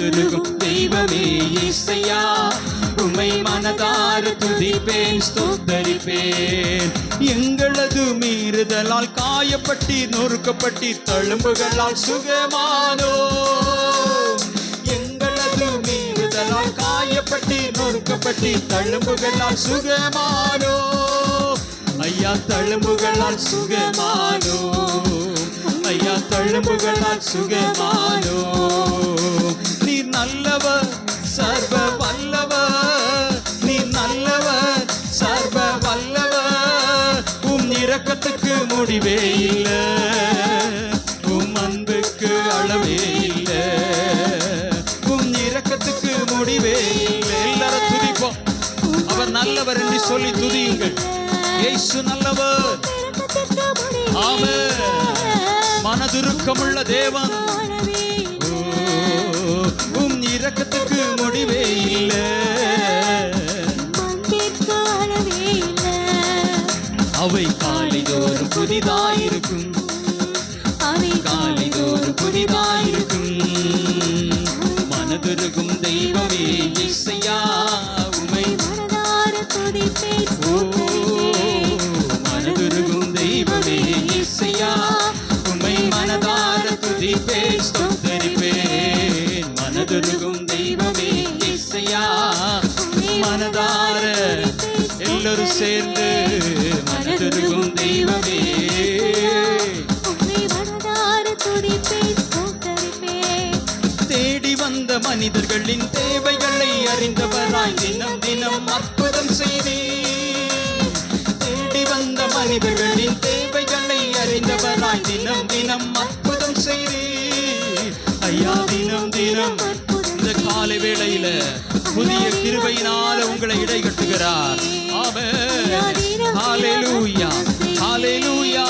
மனதுருகும் தெய்வமே இயேசையா, உம்மை மனதார துதிப்பேன் ஸ்தோத்தரிப்பேன். எங்களது மீறுதலால் காயப்பட்டி நொறுக்கப்பட்டி தழும்புகளால் சுகமானோ, எங்களது மீறுதலால் காயப்பட்டி நொறுக்கப்பட்டி தழும்புகளால் சுகமானோ, ஐயா தழும்புகளால் சுகமானோ, ஐயா தழும்புகளால் சுகமானோ. நீர் நல்லவர் சர்வ வல்லவர், நீர் நல்லவர் சர்வ வல்லவர். உம் இரக்கத்துக்கு முடிவே இல்லை, உம் அன்புக்கு அளவே இல்லை, உம் இரக்கத்துக்கு முடிவே இல்லை. எல்லாரும் துதிப்போம். அவர் நல்லவர் என்று சொல்லி துதியுங்கள். இயேசு நல்லவர். ஆமென். மனதுருக்கமுள்ள தேவன். உம் இரக்கத்துக்கு முடிவே இல்லை, அவை காலைதோறும் புதிதாயிருக்கும், அவை காலைதோறும் புதிதாயிருக்கும். மனதுருகும் தெய்வமே இயேசையா, உம்மை மனதுருகும் தெய்வமே இயேசையா, உம்மை மனதார துதிப்பேன் ஸ்தோத்தரிப்பேன். மனதுருகும் தெய்வமே இயேசையா, மனதார எல்லாரும் சேர்ந்து மனதுருகும் தெய்வமே. தேடி வந்த மனிதர்களின் தேவைகளை அறிந்தவராய் தினம் தினம் அற்புதம் செய்தீர். தேடி வந்த மனிதர்களின் தேவைகளை அறிந்தவராய் தினம் தினம் அற்புதம் செய்தீர். ஐயா தினம் தினம் இந்த காலை வேளையில புதிய கிருபையினால உங்களை இடை கட்டுகிறார். ஆமென். ஹல்லேலூயா, ஹல்லேலூயா.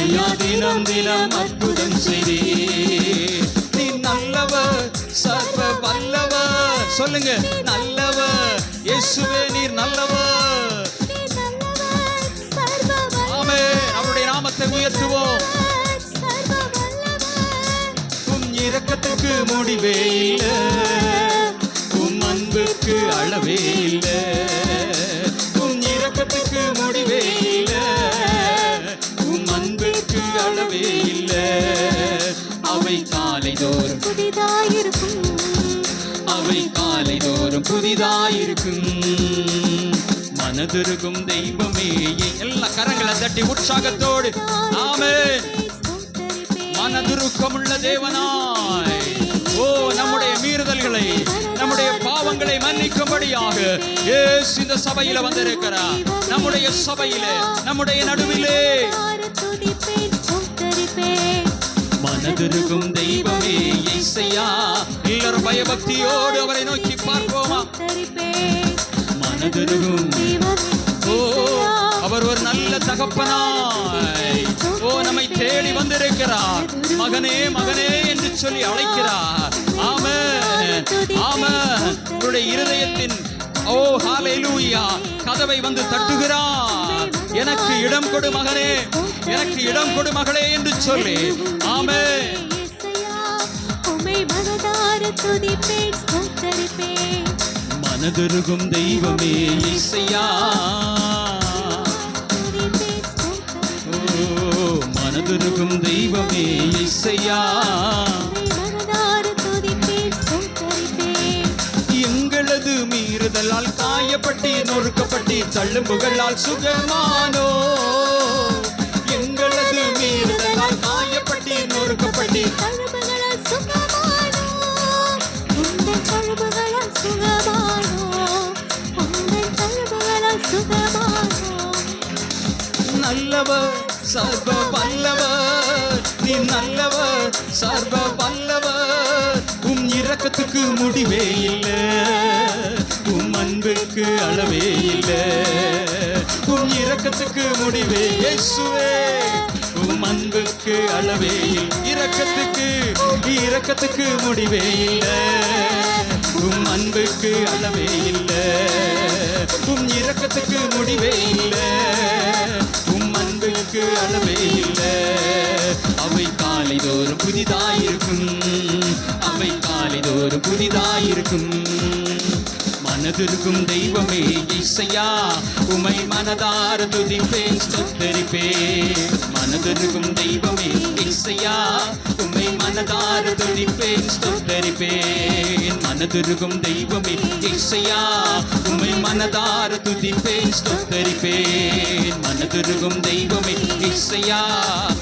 ஐயா தினம் தினம் அற்புதம் செய்தீர். நீ நல்லவர் சர்வ வல்லவர். சொல்லுங்க, நல்லவர் இயேசுவே, நீர் நல்லவர். ஆமென். அவருடைய நாமத்தை உயர்த்துவோம். உம் இரக்கத்துக்கு முடிவே இல்லை, உம் அன்புக்கு அளவே இல்லை, உம் இரக்கத்துக்கு முடிவே இல்லை, உம் அன்புக்கு அளவே இல்லை. அவை காலைதோறும் புதிதாயிருக்கும், அவை காலைதோறும் புதிதாயிருக்கும். மனதுருகும் தெய்வமே. எல்லா கரங்களை தட்டி உற்சாகத்தோடு ஆமென். மனதுருக்கமுள்ள தேவனாய், ஓ நம்முடைய மீறுதல்களை நம்முடைய பாவங்களை மன்னிக்கும்படியாக இயேசு இந்த சபையில வந்திருக்கிறார். நம்முடைய சபையிலே நம்முடைய நடுவிலே மனதுருகும் தெய்வமே இயேசையா. எல்லாரும் பயபக்தியோடு அவரை நோக்கி பார்ப்போமா? மனதுருகும். ஓ அவர் ஒரு நல்ல தகப்பனாய், ஓ நம்மை தேடி வந்திருக்கிறார். மகனே மகனே என்று சொல்லி அழைக்கிறார். ஆமென், ஆமென். உங்களுடைய இருதயத்தின் ஓ ஹல்லேலூயா கதவை வந்து தட்டுகிறார். எனக்கு இடம் கொடு மகனே, எனக்கு இடம் கொடு மகளே என்று சொல்லி. ஆமென். மனதுருகும் தெய்வமே இயேசையா, மனதுருகும் தெய்வமே இயேசையா. எங்களது மீறுதலால் காயப்பட்டி நொறுக்கப்பட்டி தழும்புகளால் சுகமானோ, எங்களது மீறுதலால் காயப்பட்டி நொறுக்கப்பட்டி நல்லவர் சர்வ வல்லவர், நீ நல்லவர் சர்வ வல்லவர். உம் இரக்கத்துக்கு முடிவே இல்லை, உம் அன்புக்கு அளவே இல்லை, உம் இரக்கத்துக்கு முடிவே இயேசுவே, உம் அன்புக்கு அளவே இல்லை. இரக்கத்துக்கு முடிவே இல்லை, உம் அன்புக்கு அளவே இல்லை, உம் இரக்கத்துக்கு முடிவே இல்லை, உம் அன்புக்கு அளவே இல்லை. அவை காலைதோறும் புதிதாயிருக்கும், அவை காலை காலைதோறும் புதிதாயிருக்கும். மனதிருக்கும் தெய்வமே இசையா, உமை மனதார துதிப்பேன் ஸ்தோத்தரிப்பேன். மனதிருக்கும் தெய்வமே இசையா, உமை மனதார துதிப்பேன் ஸ்தோத்தரிப்பேன். மனதிருக்கும் தெய்வமே இசையா, உமை மனதார துதிப்பேன் ஸ்தோத்தரிப்பேன். மனதிருக்கும் தெய்வமே இசையா,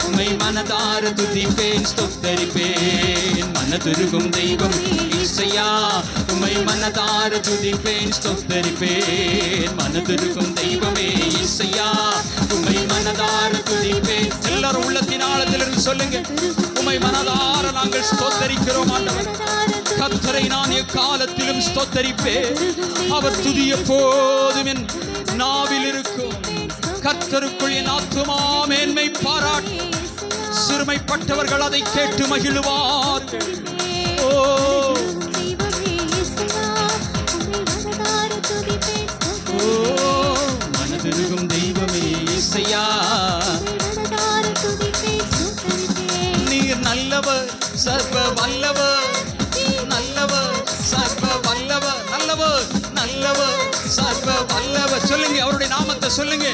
உமை மனதார துதிப்பேன் ஸ்தோத்தரிப்பேன். மனதிருக்கும் தெய்வம் இசையா, உமை மனதார துதிப்பேன் ஸ்தோத்தரிப்பேன். மனதிருக்கும் தெய்வமே இசையா, உமை மனதார துதிப்பேன். எல்லாரும் உள்ளத்தின் ஆழத்திலிருந்து சொல்லுங்க, உமை மனதார நாங்கள் ஸ்தோத்தரிக்கிறோம் ஆண்டவர். கர்த்தரை நான் எக்காலத்திலும் ஸ்தோத்தரிப்பேன். அவர் துதி எப்போதும் என் நாவில் இருக்கும். கர்த்தருக்குள் என் ஆத்துமா மேன்மை பாராட்டும். சிறுமைப்பட்டவர்கள் அதை கேட்டு மகிழுவார்கள். ஓ மனதிருக்கும் தெய்வமே இசையா, நீர் நல்லவர் சர்வ வல்லவர், நல்லவர் சர்வ வல்லவர், நல்லவர் நல்லவர் சர்வ வல்லவர். சொல்லுங்க, அவருடைய நாமத்தை சொல்லுங்க.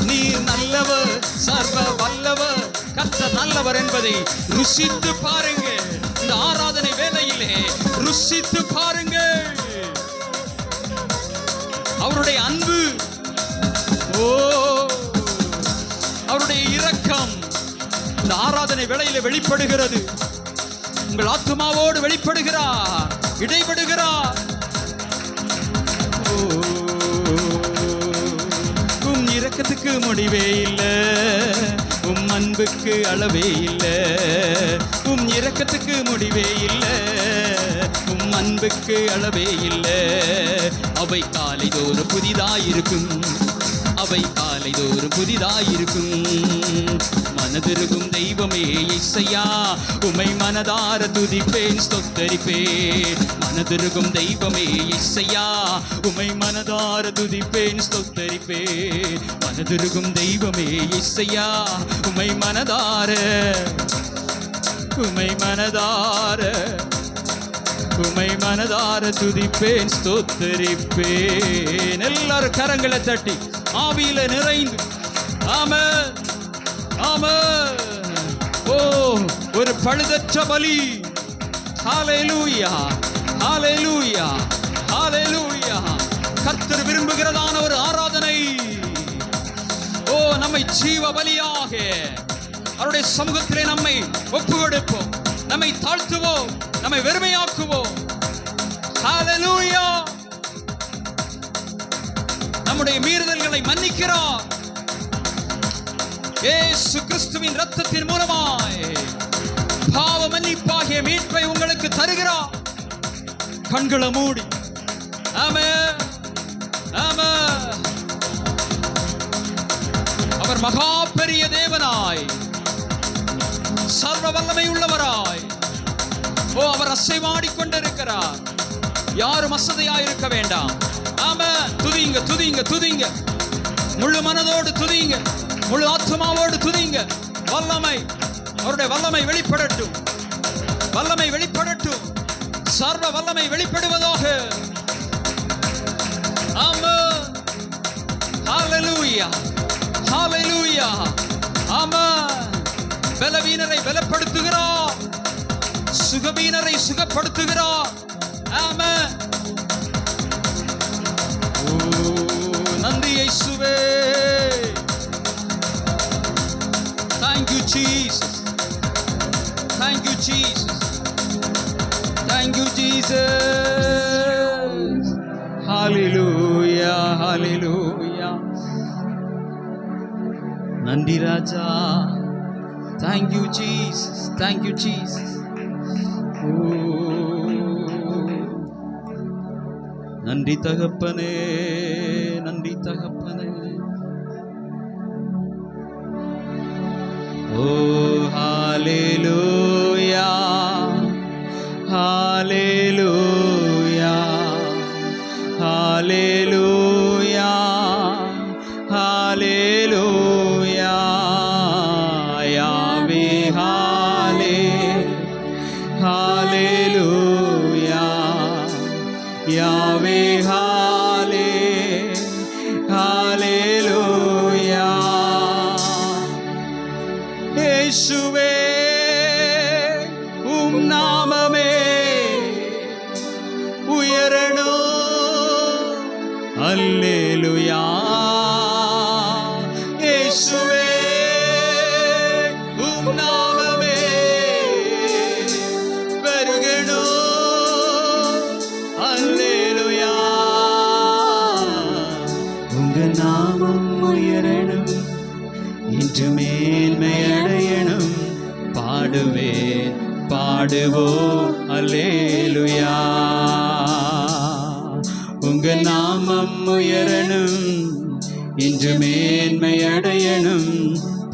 நீர் நல்லவர் சர்வ வல்லவர். கர்த்தர் நல்லவர் என்பதை ருசித்து பாருங்க. இந்த ஆராதனை வேளையிலே ருசித்து பாருங்க. அவருடைய அன்பு, ஓ அவருடைய இரக்கம் இந்த ஆராதனை வேளையிலே வெளிப்படுகிறது. உங்கள் ஆத்துமாவோடு வெளிப்படுகிறார், இடைபடுகிறார். உம் இரக்கத்துக்கு முடிவே இல்லை, உம் அன்புக்கு அளவே இல்லை. உம் இரக்கத்துக்கு முடிவே இல்லை, உம் அன்புக்கு அளவே இல்லை. அவை காலைதோறும் புதிதாயிருக்கும், அவை காலைதோறும் புதிதாயிருக்கும். மனதிருக்கும் தெய்வமே இசையா, உமை மனதார துதிப்பேன் ஸ்தோத்தரிப்பேன். மனதிருக்கும் தெய்வமே இசையா, உமை மனதார துதிப்பேன் ஸ்தோத்தரிப்பேன். மனதிருக்கும் தெய்வமே இசையா, உமை மனதார, உமை மனதார, உமை மனதார துதிப்பேன் ஸ்தோத்தரிப்பேன். எல்லாரும் கரங்களை தட்டி ஆவியில நிறைந்து ஆமென் ஆமென். ஓ ஒரு பழுதற்ற பலி. ஹல்லேலூயா ஹல்லேலூயா ஹல்லேலூயா. கர்த்தர் விரும்புகிறதான ஒரு ஆராதனை. ஓ நம்மை ஜீவ பலியாக அவருடைய சமூகத்திலே நம்மை ஒப்பு கொடுப்போம், நம்மை தாழ்த்துவோம், நம்மை வெறுமையாக்குவோம். ஹல்லேலூயா. நம்முடைய மீறுதல்களை மன்னிக்கிறார். இயேசு கிறிஸ்துவின் இரத்தத்தின் மூலமாய் பாவ மன்னிப்பாகிய மீட்பை உங்களுக்கு தருகிறார். கண்களை மூடி ஆமென் ஆமென். அவர் மகா பெரிய தேவனாய், சர்வ வல்லமை உள்ளவராய், ஓ அவர் அசைவாடிக் கொண்டிருக்கிறார். யாரும் அசதையாயிருக்க வேண்டாம். ஆமென். துதிங்க துதிங்க துதிங்க, முழு மனதோடு துதிங்க, முழு ஆத்மாவோடு துதிங்க. வல்லமை, அவருடைய வல்லமை வெளிப்படட்டும், வல்லமை வெளிப்படட்டும், சர்வ வல்லமை வெளிப்படுவதாக. ஆமென். ஹல்லேலூயா ஹல்லேலூயா. ஆமென். பலவீனரை பலப்படுத்துகிறார், சுகவீனரை சுகப்படுத்துகிறார். ஆமென். ஓ நன்றி இயேசுவே. Thank you Jesus, thank you Jesus, thank you Jesus. Hallelujah hallelujah. நன்றி ராஜா. Thank you Jesus, thank you Jesus. நன்றி தகப்பனே, நன்றி தகப்பனே. ஓ ஹல்லேலூயா ஹல்லேலூயா ஹல்லேலூயா ஹல்லேலூயா. யாவே ஹல்லேலூயா நாமமே உயரணும். அல்லேலூயா. இயேசுவே உம் நாமமே பெருகணும். அல்லேலூயா. உங்க நாமம் உயரணும், இன்று மேன்மை அடையணும். பாடுவேன் பாடுவோம் அல்லேலூயா. உங்க நாமம் உயரணும், இன்று மேன்மை அடையணும்.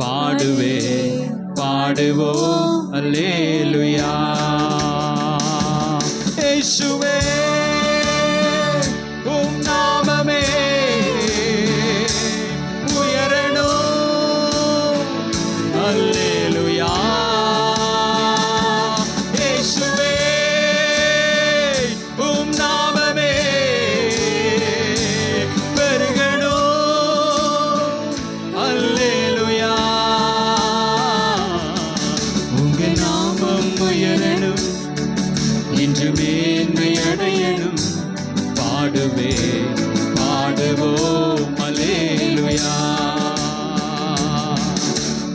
பாடுவேன் பாடுவோம் அல்லேலூயா. இயேசுவே உம் நாமமே உயரணும். அல்லேலூயா. இயேசுவே உம் நாமமே பெருகணும். அல்லேலூயா. உங்க நாமம் உயரணும், இன்று மேன்மை அடையணும். பாடுவே பாடுவோம் அல்லேலூயா.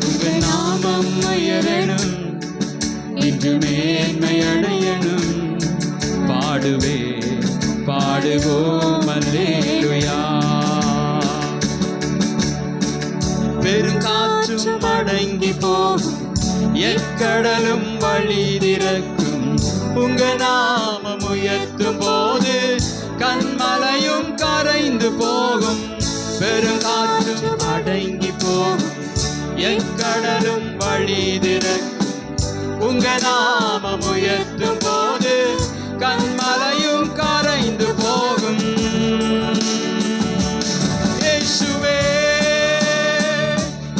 உங்க நாமம் உயரணும், இன்று மேன்மை அடையணும். பாடுவே பாடுவோம் அல்லேலூயா. பெருங்காற்றும் அடங்கி போகும், எக்கடலும் வழி திறக்கும். உங்க நாமம் உயர்த்தும் போது கண்மலையும் கரைந்து போகும். பெருங்காற்றும் அடங்கி போகும், எக்கடலும் வழி திறக்கும். உங்க நாமம் உயர்த்தும் போது கண்மலையும் கரைந்து போகும். இயேசுவே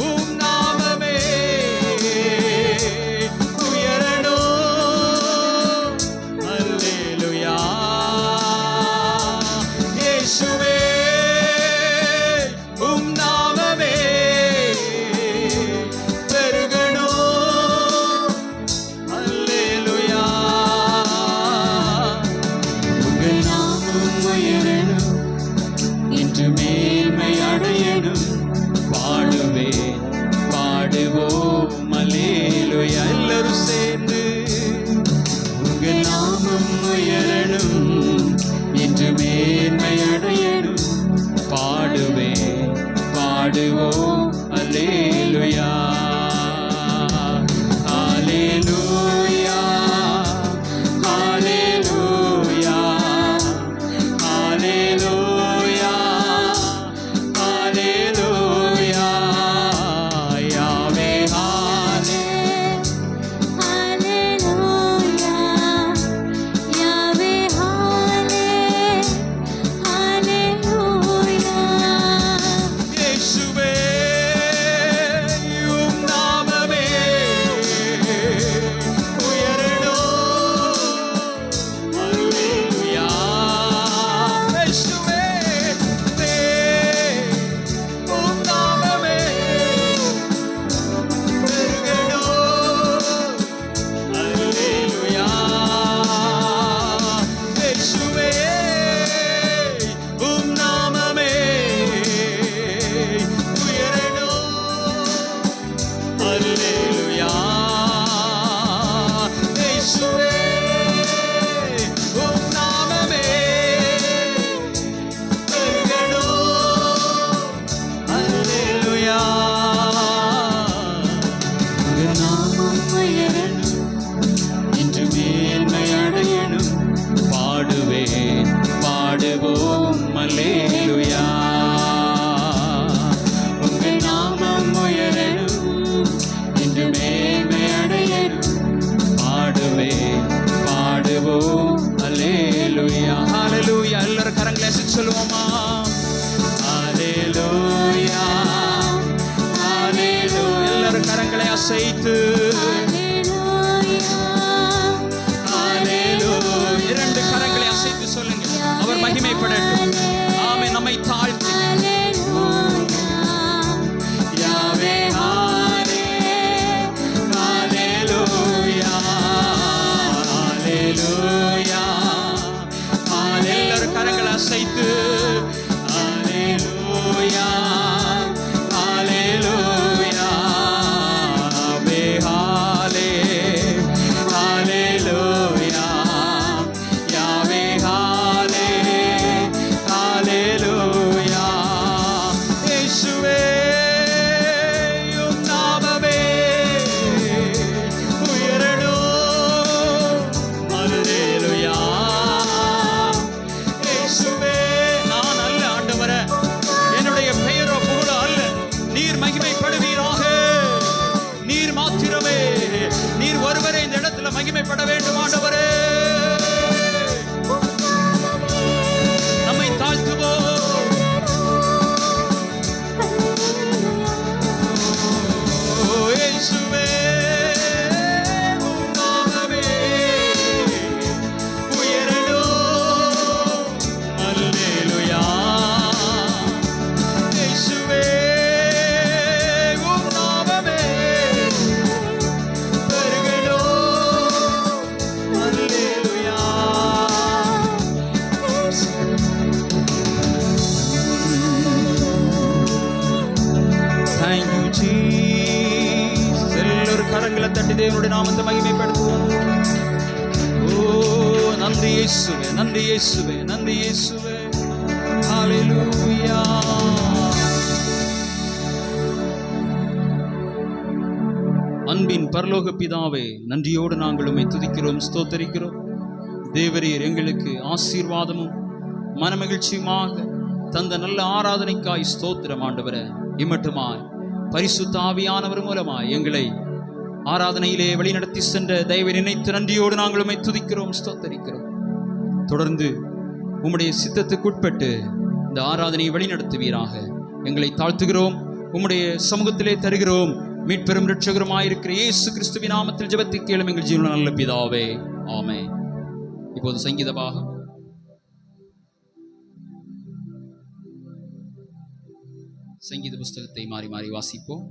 உம் நாமமே உயரணும். அல்லேலூயா. இயேசுவே உம் நாமமே பெருகணும். அல்லேலூயா. உங்க நாமம் உயரணும், இன்று மேன்மை அடையணும். பாடுவே பாடுவோம் அல்லேலூயா. எல்லாரும் சேர்ந்து உங்க நாமம் உயரணும், இன்று மேன்மை அடையணும். பாடுவே பாடுவோம் அல்லேலூயா. ஹல்லேலூயா. ஹல்லேலூயா. ஹல்லேலூயா. ஹல்லேலூயா. யாவே ஹல்லே Hallelujah, Yahweh, Hallelujah. இயேசுவே உம் நாமமே உயரணும். அல்லேலூயா. இயேசுவே உம் நாமமே பெருகணும். அல்லேலூயா. இயேசுவே உம் நாமமே உயரணும். அல்லேலூயா. இயேசுவே உம் நாமமே பெருகணும். அல்லேலூயா. உங்க நாமம் உயரணும், இன்று மேன்மை அடையணும். பாடுவே பாடுவோம் அல்லேலூயா. உங்க நாமம் உயரணும், இன்று மேன்மை அடையணும். பாடுவே பாடுவோம் அல்லேலூயா. ஹல்லேலூயா. எல்லாரும் கரங்களை அசைத்து சொல்லுவோமா? ஹல்லேலூயா. ஹல்லேலூயா. எல்லாரும் கரங்களை அசைத்து ஹல்லேலூயா. இரண்டு கரங்களை அசைத்து சொல்லுங்க. அவர் மகிமைப்படட்டும். ஆமென். நம்மை தாழ்த்தி யாவே ஹல்லேலூயா. ஹalleluya. எல்லாரும் கரங்களை அசைத்து ஹalleluya ஹalleluya வே ஹalleluya யாவே ஹalleluya. இயேசுவே உம் நாமமே உயரணும். ஹalleluya. இயேசுவே நான் அல்ல ஆண்டவரே, என்னுடைய பெயரோ புகழோ அல்ல, நீர் மகிமைப்படுவீராக. நீர் மாத்திரமே, நீர் ஒருவரே இந்த இடத்துல மகிமைப்பட வேண்டும் ஆண்டவரே. நம்மை தாழ்த்துவோம். இயேசுவே உம் நாமமே உயரணும். ஹalleluya. இயேசுவே உம் நாமமே பெருகணும். ஹalleluya. Thank you Jesus. எல்லாரும் கரங்களை தட்டி தேவனுடைய நாமத்தை மகிமைப்படுத்துவோம். ஓ நன்றி இயேசுவே, நன்றி இயேசுவே, நன்றி இயேசுவே. ஹalleluya. அன்பின் பரலோக பிதாவே, நன்றியோடு நாங்கள் உம்மை துதிக்கிறோம், ஸ்தோத்தரிக்கிறோம். தேவரீர் எங்களுக்கு ஆசீர்வாதமும் மனமகிழ்ச்சியுமாக தந்த நல்ல ஆராதனைக்காய் ஸ்தோத்திரம் ஆண்டவரே. இம்மட்டுமாய் பரிசுத்த ஆவியானவர் மூலமாய் எங்களை ஆராதனையிலே வழிநடத்தி சென்ற தயவை நினைத்து நன்றியோடு நாங்கள் உம்மை துதிக்கிறோம், ஸ்தோத்தரிக்கிறோம். தொடர்ந்து உம்முடைய சித்தத்துக்குட்பட்டு இந்த ஆராதனையை வழிநடத்துவீராக எங்களை தாழ்த்துகிறோம், உம்முடைய சமூகத்திலே தருகிறோம். மீட்பெரும் இரட்சகருமாயிருக்கிற இயேசு கிறிஸ்துவின் நாமத்தில் ஜெபத்தை கேளும் எங்கள் ஜீவனுள்ள நல்ல பிதாவே, ஆமென். இப்போது சங்கீத பாகம். சங்கீத புஸ்தகத்தை மாறி மாறி வாசிப்போம்.